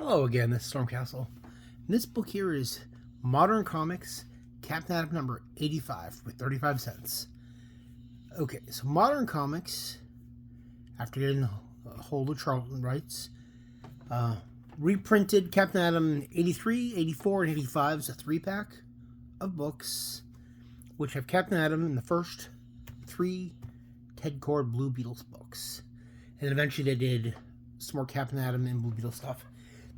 Hello again, this is Stormcastle. And this book here is Modern Comics, Captain Atom number 85 with 35 cents. Okay, so Modern Comics, after getting a hold of Charlton rights, reprinted Captain Atom 83, 84, and 85 as a 3-pack of books, which have Captain Atom in the first 3 Ted Kord Blue Beetles books. And eventually they did some more Captain Atom and Blue Beetle stuff.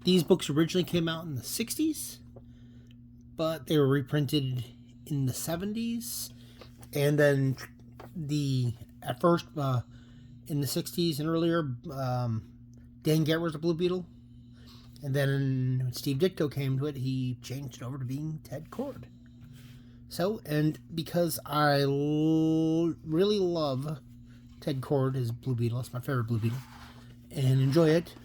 These books originally came out in the 60s, but they were reprinted in the 70s. And then at first, in the 60s and earlier, Dan Garrett was a Blue Beetle. And then when Steve Ditko came to it, he changed it over to being Ted Kord. So, and because I really love Ted Kord as Blue Beetle, it's my favorite Blue Beetle, and enjoy it,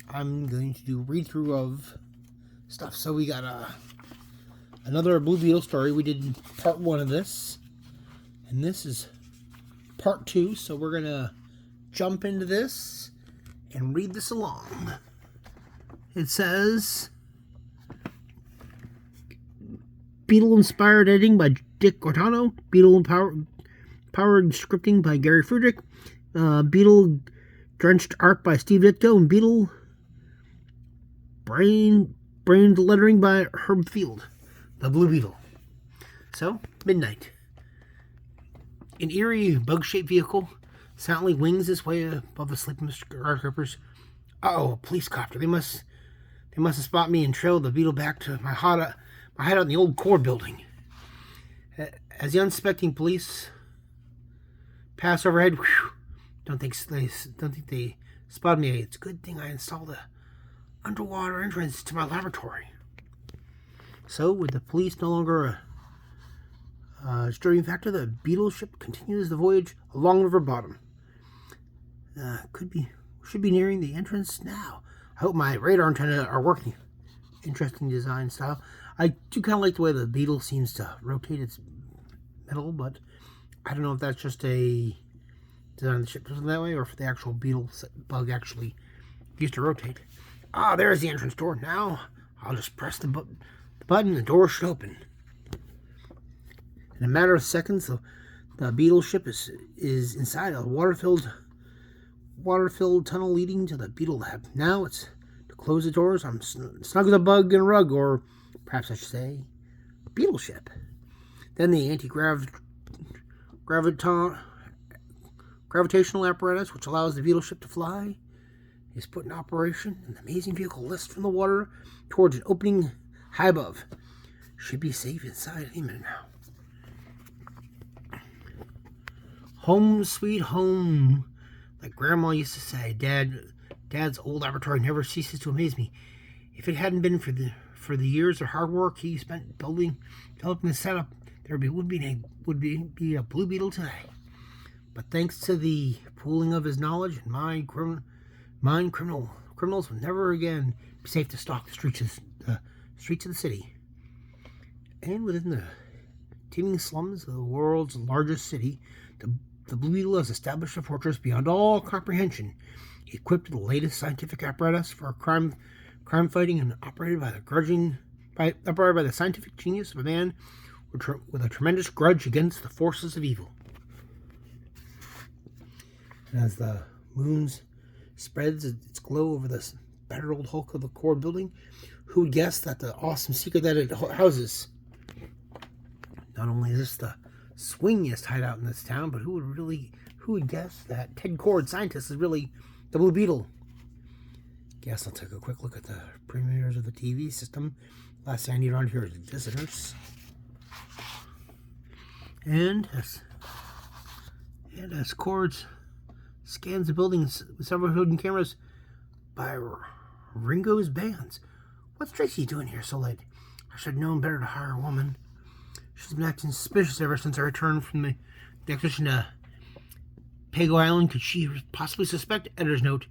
I'm going to do a read-through of stuff. So we got another Blue Beetle story. We did part 1 of this, and this is part 2. So we're going to jump into this and read this along. It says, Beetle-inspired editing by Dick Cortano, Beetle-powered scripting by Gary Friedrich, Beetle-drenched art by Steve Ditko, and Beetle brained lettering by Herb Field, the Blue Beetle. So, midnight. An eerie, bug-shaped vehicle silently wings its way above the sleeping guard troopers. Uh-oh, a police copter. They must have spotted me and trailed the Beetle back to my hideout in the old Kord building. As the unsuspecting police pass overhead, don't think they spotted me. It's a good thing I installed a underwater entrance to my laboratory. So, with the police no longer a disturbing factor, the Beetle ship continues the voyage along river bottom. Should be nearing the entrance now. I hope my radar antenna are working. Interesting design style. I do kind of like the way the Beetle seems to rotate its metal, but I don't know if that's just a design of the ship does it that way, or if the actual Beetle bug actually used to rotate. Ah, there's the entrance door. Now I'll just press the button, the door should open. In a matter of seconds, the Beetle ship is inside a water-filled tunnel leading to the Beetle lab. Now it's to close the doors. I'm snug as a bug in a rug, or perhaps I should say, Beetle ship. Then the gravitational apparatus, which allows the Beetle ship to fly, is put in operation, and the amazing vehicle lifts from the water towards an opening high above. Should be safe inside any minute now. Home sweet home, like Grandma used to say. Dad's old laboratory never ceases to amaze me. If it hadn't been for the years of hard work he spent developing the setup, there would be a Blue Beetle today. But thanks to the pooling of his knowledge and mind, criminals will never again be safe to stalk the streets of the city. And within the teeming slums of the world's largest city, the Blue Beetle has established a fortress beyond all comprehension, equipped with the latest scientific apparatus for crime fighting, and operated by the scientific genius of a man with a tremendous grudge against the forces of evil. And as the moon spreads its glow over the battered old hulk of the Kord building, who would guess that the awesome secret that it houses? Not only is this the swingiest hideout in this town, but who would guess that Ted Kord, scientist, is really the Blue Beetle? Guess I'll take a quick look at the premieres of the TV system. Last thing I need around here is visitors. And as Kord scans the buildings with several hidden cameras by Ringo's bands. What's Tracy doing here so late? I should have known better to hire a woman. She's been acting suspicious ever since I returned from the expedition to Pago Island. Could she possibly suspect? Editor's note.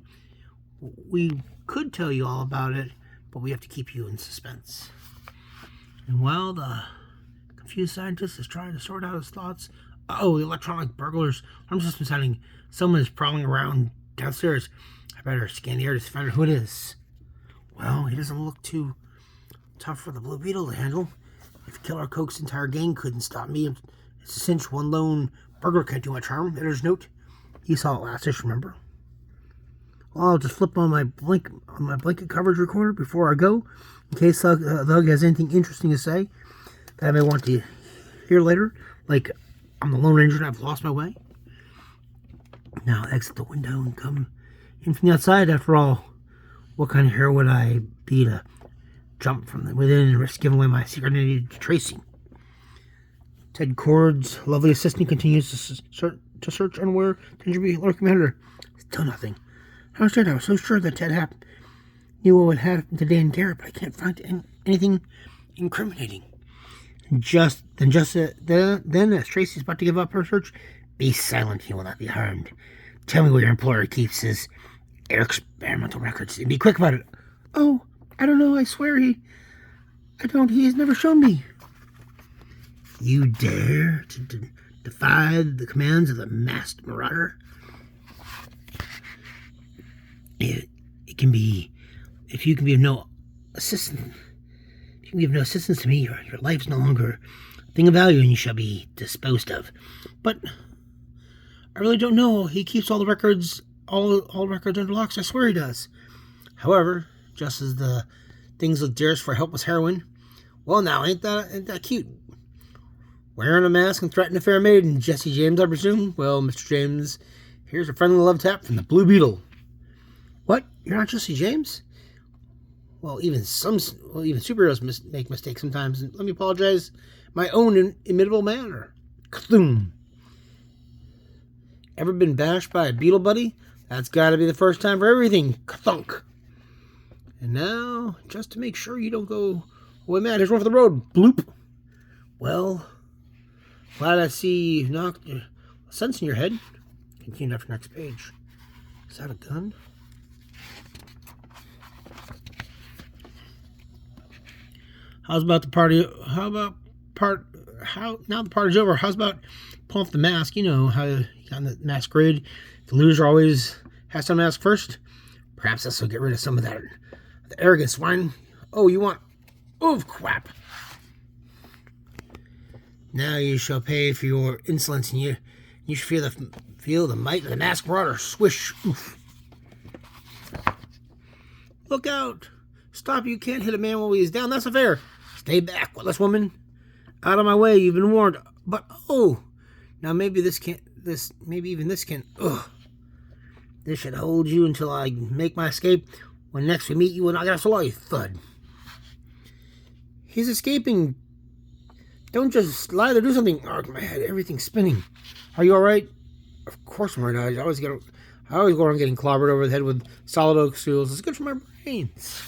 We could tell you all about it, but we have to keep you in suspense. And while the confused scientist is trying to sort out his thoughts, the electronic burglars. I'm just sounding. Someone is prowling around downstairs. I better scan the air to find out who it is. Well, he doesn't look too tough for the Blue Beetle to handle. If Killer Coke's entire gang couldn't stop me, it's a cinch one lone burger can't do much harm. Editor's note. You saw it last issue, remember? Well, I'll just flip on my blanket coverage recorder before I go, in case the Hug has anything interesting to say that I may want to hear later, like I'm the Lone Ranger and I've lost my way. Now exit the window and come in from the outside. After all, what kind of hero would I be to jump from within and risk giving away my secret identity to Tracy? Ted Cord's lovely assistant continues to search unaware Gingerby lurking behind her. Still nothing. I was so sure that Ted knew what would happen to Dan Garrett, but I can't find anything incriminating. Then, as Tracy's about to give up her search, be silent, he will not be harmed. Tell me where your employer keeps his experimental records, and be quick about it. Oh, I don't know, I swear he has never shown me. You dare to defy the commands of the masked marauder? It can be, if you can be of no assistance, to me, your life is no longer a thing of value, and you shall be disposed of. But I really don't know. He keeps all the records, all records under locks. I swear he does. However, just as the things look dearest for a helpless heroine, well, now ain't that cute? Wearing a mask and threatening a fair maiden, Jesse James, I presume. Well, Mr. James, here's a friendly love tap from the Blue Beetle. What? You're not Jesse James? Well, even superheroes make mistakes sometimes. And let me apologize. My own inimitable manner. Kloom. Ever been bashed by a beetle buddy? That's got to be the first time for everything. Kathunk. And now, just to make sure you don't go away mad, here's one for the road. Bloop. Well, glad I see you knocked sense in your head. Continue after next page. Is that a gun? Now the party's over, how's about pulling off the mask? You know how you got on the masquerade. The loser always has to mask first. Perhaps this will get rid of some of that the arrogant swine. Oh, you want crap. Now you shall pay for your insolence, and you should feel the might of the masked marauder. Swish. Oof. Look out. Stop, you can't hit a man while he is down. That's not fair. Stay back, witless woman. Out of my way, you've been warned. But, now maybe this can, this should hold you until I make my escape. When next we meet, you will not get us alive. Thud. He's escaping. Don't just lie there, do something. Arg, my head, everything's spinning. Are you alright? Of course I'm alright. I always go around getting clobbered over the head with solid oak stools. It's good for my brains.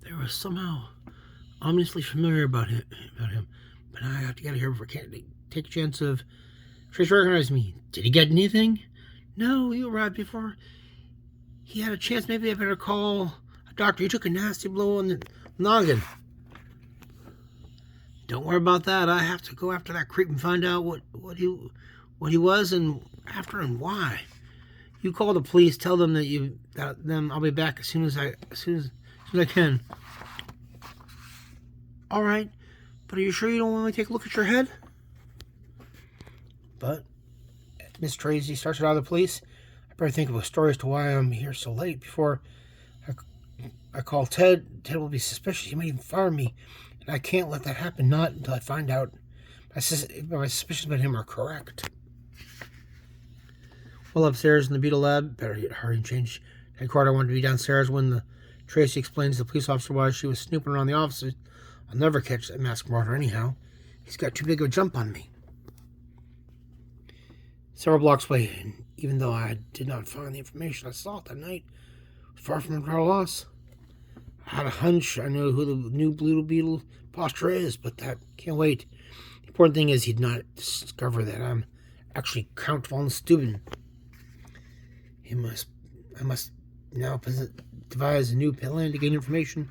There was somehow ominously familiar about him, but I have to get out of here before I can't take a chance of Trace recognizing me. Did he get anything? No, he arrived before he had a chance. Maybe I better call a doctor. He took a nasty blow on the noggin. Don't worry about that. I have to go after that creep and find out what he was and after and why. You call the police. Tell them that I'll be back as soon as I can. All right, but are you sure you don't want me to take a look at your head? But Miss Tracy starts it out of the police. I better think of a story as to why I'm here so late before I call Ted. Ted will be suspicious. He might even fire me. And I can't let that happen, not until I find out my suspicions about him are correct. Well, upstairs in the Beetle lab, better hurry and change headquarters. I wanted to be downstairs when Tracy explains to the police officer why she was snooping around the office. I'll never catch that masked marauder anyhow. He's got too big of a jump on me. Several blocks away, and even though I did not find the information I sought that night, it was far from a total loss. I had a hunch I knew who the new Blue Beetle posture is, but that can't wait. The important thing is he'd not discover that I'm actually Count von Steuben. I must now devise a new plan to gain information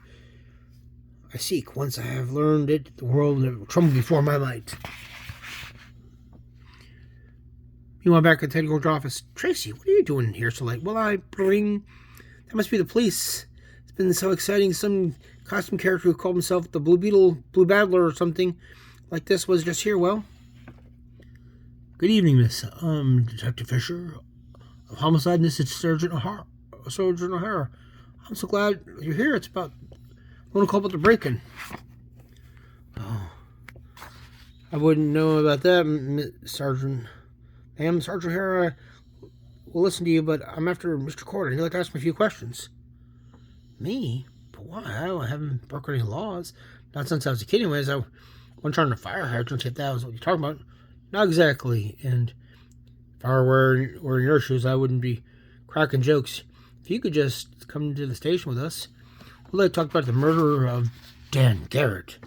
I seek. Once I have learned it, the world will tremble before my might. Meanwhile, back at Ted Gord's office, Tracy, what are you doing here so late? Well, that must be the police. It's been so exciting. Some costume character who called himself the Blue Beetle, Blue Battler or something like this was just here. Well, good evening, Miss. Detective Fisher of Homicide, and this is Sergeant O'Hara. I'm so glad you're here. It's about, I want to call about the break-in. Oh, I wouldn't know about that, Sergeant. Sergeant O'Hara will listen to you, but I'm after Mr. Corder. He'd like to ask me a few questions. Me? But why? I haven't broken any laws. Not since I was a kid, anyways. I wasn't trying to fire hydrant, if that was what you're talking about. Not exactly. And if I were wearing your shoes, I wouldn't be cracking jokes. If you could just come to the station with us, we'd like to talk about the murder of Dan Garrett.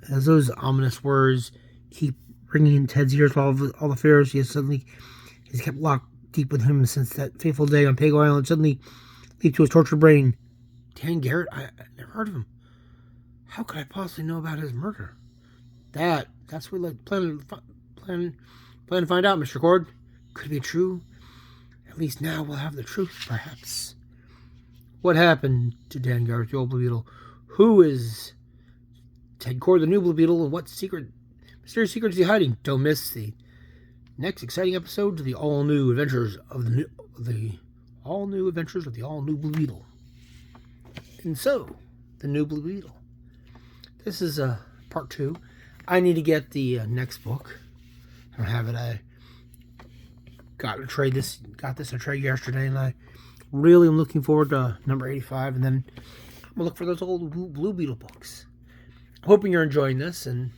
As those ominous words keep ringing in Ted's ears, all the fears he's kept locked deep with him since that fateful day on Pago Island suddenly leaped to his tortured brain. Dan Garrett? I never heard of him. How could I possibly know about his murder? That's what we plan to find out, Mr. Cord. Could it be true? At least now we'll have the truth, perhaps. What happened to Dan Garrett, the old Blue Beetle? Who is Ted Cord, the new Blue Beetle, and what mysterious secret is he hiding? Don't miss the next exciting episode to the all-new adventures of the all-new Blue Beetle. And so, the new Blue Beetle. This is part 2. I need to get the next book. I don't have it. I got this in a trade yesterday, and I really am looking forward to number 85, and then I'm gonna look for those old Blue Beetle books. Hoping you're enjoying this, and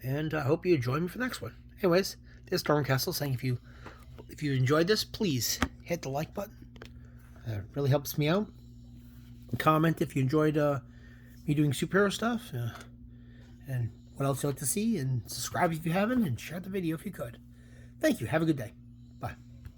I hope you join me for the next one. Anyways, this is Stormcastle saying if you enjoyed this, please hit the like button. It really helps me out. Comment if you enjoyed me doing superhero stuff, and what else you'd like to see, and subscribe if you haven't, and share the video if you could. Thank you. Have a good day.